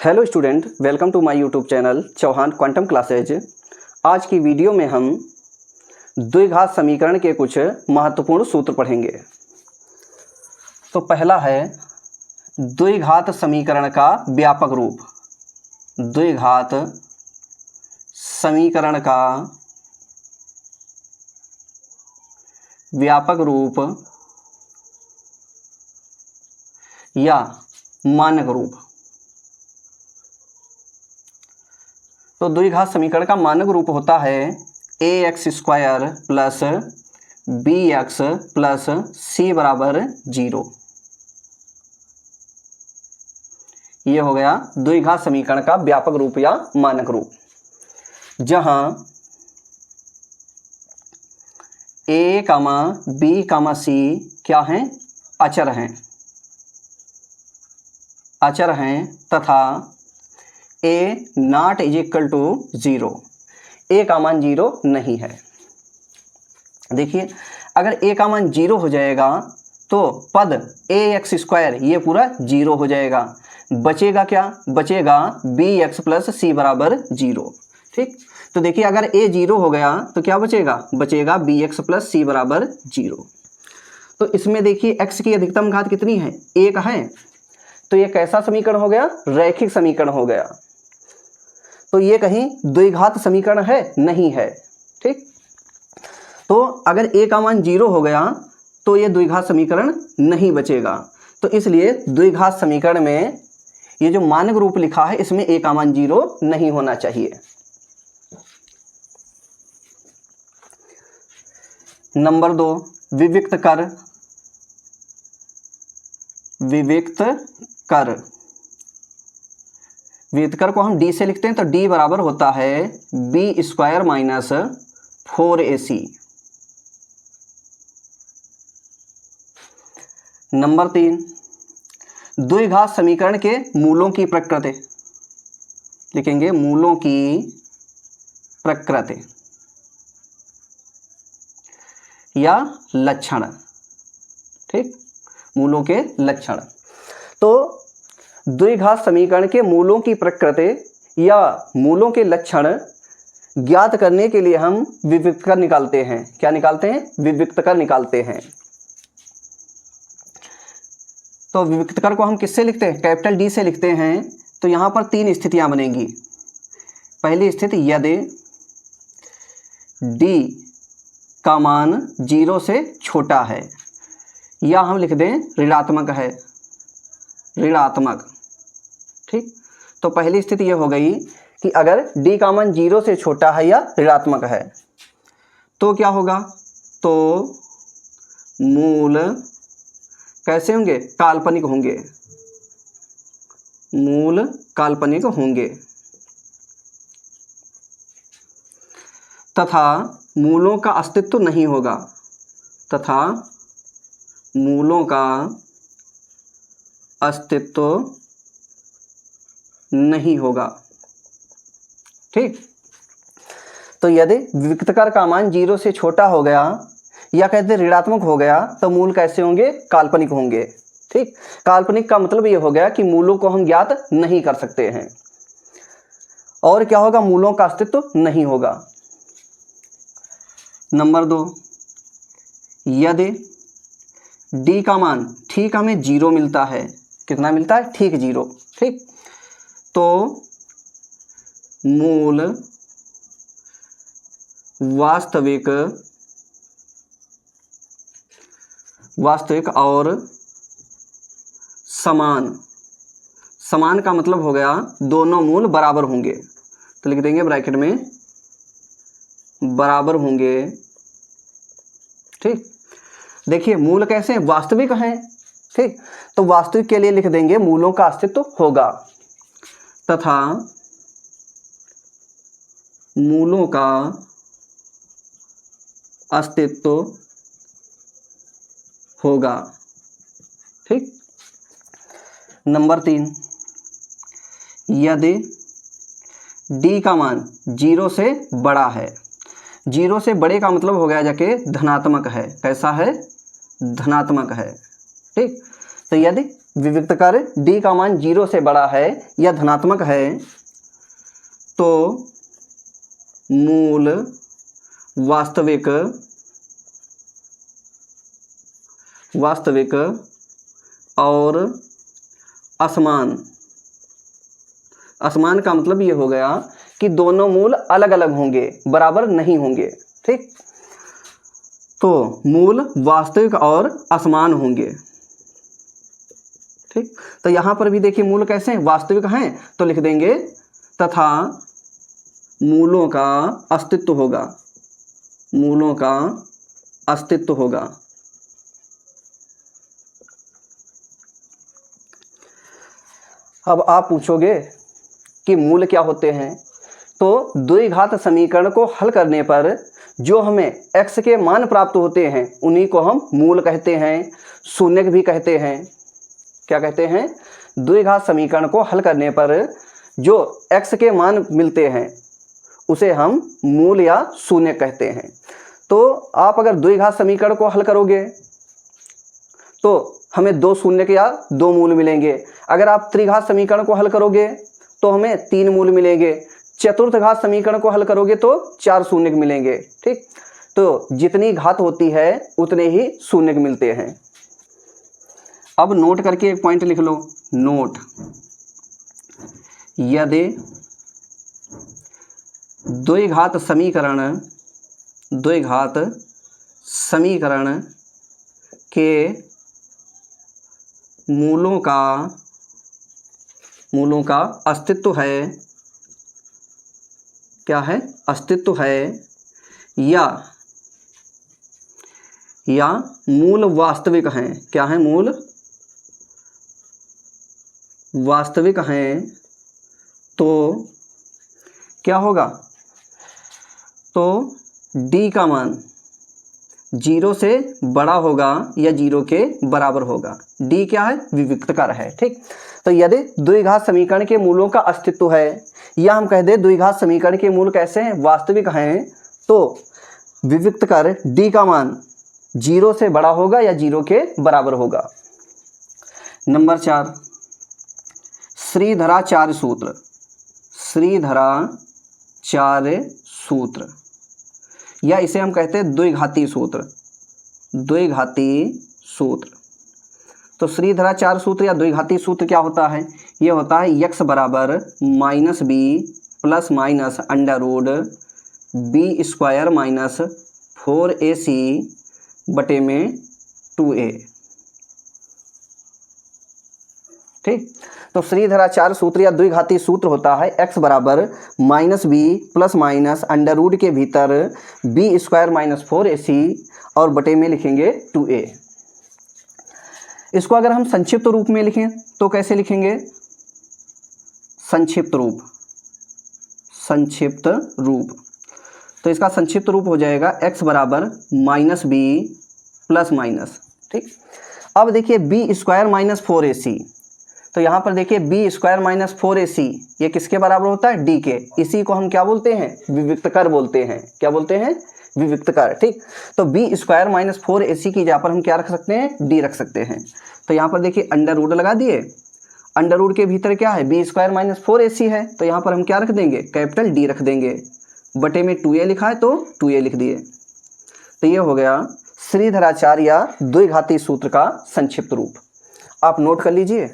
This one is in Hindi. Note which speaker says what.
Speaker 1: Hello student, welcome to my YouTube channel Chauhan quantum classes. आज की वीडियो में हम द्विघात समीकरण के कुछ महत्वपूर्ण सूत्र पढ़ेंगे। तो पहला है द्विघात समीकरण का व्यापक रूप। द्विघात समीकरण का व्यापक रूप या मानक रूप। तो द्विघात समीकरण का मानक रूप होता है ax² plus bx plus c बराबर 0। ये हो गया द्विघात समीकरण का व्यापक रूप या मानक रूप, जहां a, b, c क्या हैं? अचर हैं तथा a not is equal to 0, a का मान 0 नहीं है। देखिए, अगर a का मान 0 हो जाएगा तो पद ax² ये पूरा 0 हो जाएगा। बचेगा क्या? बचेगा bx प्लस c बराबर 0। ठीक, तो देखिए अगर a 0 हो गया तो क्या बचेगा? बचेगा bx प्लस c बराबर 0। तो इसमें देखिए x की अधिकतम घात कितनी है? 1 है। तो ये कैसा समीकरण हो गया? रैखिक समीकरण हो गया। तो ये कहीं द्विघात समीकरण है? नहीं है। ठीक, तो अगर a का मान 0 हो गया तो ये द्विघात समीकरण नहीं बचेगा। तो इसलिए द्विघात समीकरण में ये जो मानक रूप लिखा है इसमें a का मान 0 नहीं होना चाहिए। नंबर 2, विविक्त कर। विविक्त कर को हम d से लिखते हैं, तो d बराबर होता है b² माइनस 4ac। नंबर 3, द्विघात समीकरण के मूलों की प्रकृति। लिखेंगे मूलों की प्रकृति या लक्षण। ठीक, मूलों के लक्षण। तो द्विघात समीकरण के मूलों की प्रकृति या मूलों के लक्षण ज्ञात करने के लिए हम विविक्त कर निकालते हैं। क्या निकालते हैं? विविक्त कर निकालते हैं। तो विविक्त कर को हम किससे लिखते हैं? कैपिटल D से लिखते हैं। तो यहाँ पर 3 स्थितियां बनेंगी। पहली स्थिति, यदि D का मान 0 से छोटा है, या हम लिख दें ऋणात्मक है, ऋणात्मक। ठीक, तो पहली स्थिति ये हो गई कि अगर d का मान 0 से छोटा है या ऋणात्मक है तो क्या होगा? तो मूल कैसे होंगे? काल्पनिक होंगे। मूल काल्पनिक होंगे तथा मूलों का अस्तित्व नहीं होगा। तथा मूलों का अस्तित्व नहीं होगा। ठीक, तो यदि विविक्त कर का मान 0 से छोटा हो गया या कहते ऋणात्मक हो गया तो मूल कैसे होंगे? काल्पनिक होंगे। ठीक, काल्पनिक का मतलब ये हो गया कि मूलों को हम ज्ञात नहीं कर सकते हैं। और क्या होगा? मूलों का अस्तित्व नहीं होगा। नंबर 2, यदि d का मान ठीक हमें 0 मिलता है। कितना मिलता है? ठीक 0। ठीक, तो मूल वास्तविक और समान। समान का मतलब हो गया दोनों मूल बराबर होंगे। तो लिख देंगे ब्रैकेट में बराबर होंगे। ठीक, देखिए मूल कैसे? वास्तविक हैं। ठीक, तो वास्तविक के लिए लिख देंगे मूलों का अस्तित्व होगा तथा मूलों का अस्तित्व होगा। ठीक, नंबर 3, यदि d का मान 0 से बड़ा है। 0 से बड़े का मतलब हो गया जाके धनात्मक है। कैसा है? धनात्मक है। ठीक, तो यदि विविक्त कर d का मान 0 से बड़ा है या धनात्मक है तो मूल वास्तविक और असमान, असमान का मतलब ये हो गया कि दोनों मूल अलग अलग होंगे, बराबर नहीं होंगे। ठीक, तो मूल वास्तविक और असमान होंगे। ठीक, तो यहां पर भी देखिए मूल कैसे हैं, वास्तविक हैं तो लिख देंगे तथा मूलों का अस्तित्व होगा, मूलों का अस्तित्व होगा। अब आप पूछोगे कि मूल क्या होते हैं, तो द्विघात समीकरण को हल करने पर जो हमें x के मान प्राप्त होते हैं उन्हीं को हम मूल कहते हैं, शून्यक भी कहते हैं। क्या कहते हैं, द्विघात समीकरण को हल करने पर जो x के मान मिलते हैं उसे हम मूल या शून्यक कहते हैं। तो आप अगर द्विघात समीकरण को हल करोगे तो हमें 2 शून्यक या 2 मूल मिलेंगे। अगर आप त्रिघात समीकरण को हल करोगे तो हमें 3 मूल मिलेंगे। चतुर्थ घात समीकरण को हल करोगे तो 4 शून्यक मिलेंगे। ठीक, तो जितनी घात होती है उतने ही शून्यक मिलते हैं। अब नोट करके एक पॉइंट लिख लो, नोट, यदि द्विघात समीकरण के मूलों का अस्तित्व है, क्या है, अस्तित्व है या मूल वास्तविक हैं, क्या है, मूल वास्तविक हैं, तो क्या होगा, तो d का मान 0 से बड़ा होगा या 0 के बराबर होगा। d क्या है, विविक्तकर है। ठीक, तो यदि द्विघात समीकरण के मूलों का अस्तित्व है या हम कह दें द्विघात समीकरण के मूल कैसे हैं, वास्तविक हैं, तो विविक्तकर d का मान 0 से बड़ा होगा या 0 के बराबर होगा। नंबर 4, श्रीधराचार्य सूत्र, श्रीधराचार्य सूत्र या इसे हम कहते हैं द्विघाती सूत्र, द्विघाती सूत्र। तो श्रीधराचार्य सूत्र या द्विघाती सूत्र क्या होता है, ये होता है x बराबर -b plus minus under root b square minus 4ac बटे में 2a। ठीक, तो श्रीधराचार्य सूत्र या द्विघाती सूत्र होता है x बराबर -b plus minus under root के भीतर b स्क्वायर माइनस 4ac और बटे में लिखेंगे 2a। इसको अगर हम संक्षिप्त रूप में लिखें तो कैसे लिखेंगे, संक्षिप्त रूप, तो इसका संक्षिप्त रूप हो जाएगा x बराबर -b प्लस माइनस। ठीक, अब देखिए b स्क्वायर माइनस 4ac, तो यहाँ पर देखिए b स्क्वायर माइनस 4ac ये किसके बराबर होता है, d के। इसी को हम क्या बोलते हैं, विविक्तकर बोलते हैं। क्या बोलते हैं, विविक्तकर। ठीक, तो b स्क्वायर माइनस 4ac की जगह पर हम क्या रख सकते हैं, d रख सकते हैं। तो यहाँ पर देखिए अंडर रूट लगा दिए, अंडर रूट के भीतर क्या है, b स्क्वायर माइनस 4ac है, तो यहाँ पर हम क्या रख देंगे, कैपिटल D रख देंगे। बटे में 2a लिखा है तो 2a लिख दिए। तो ये हो गया श्रीधराचार्य या द्विघाती सूत्र का संक्षिप्त रूप। आप नोट कर लीजिए।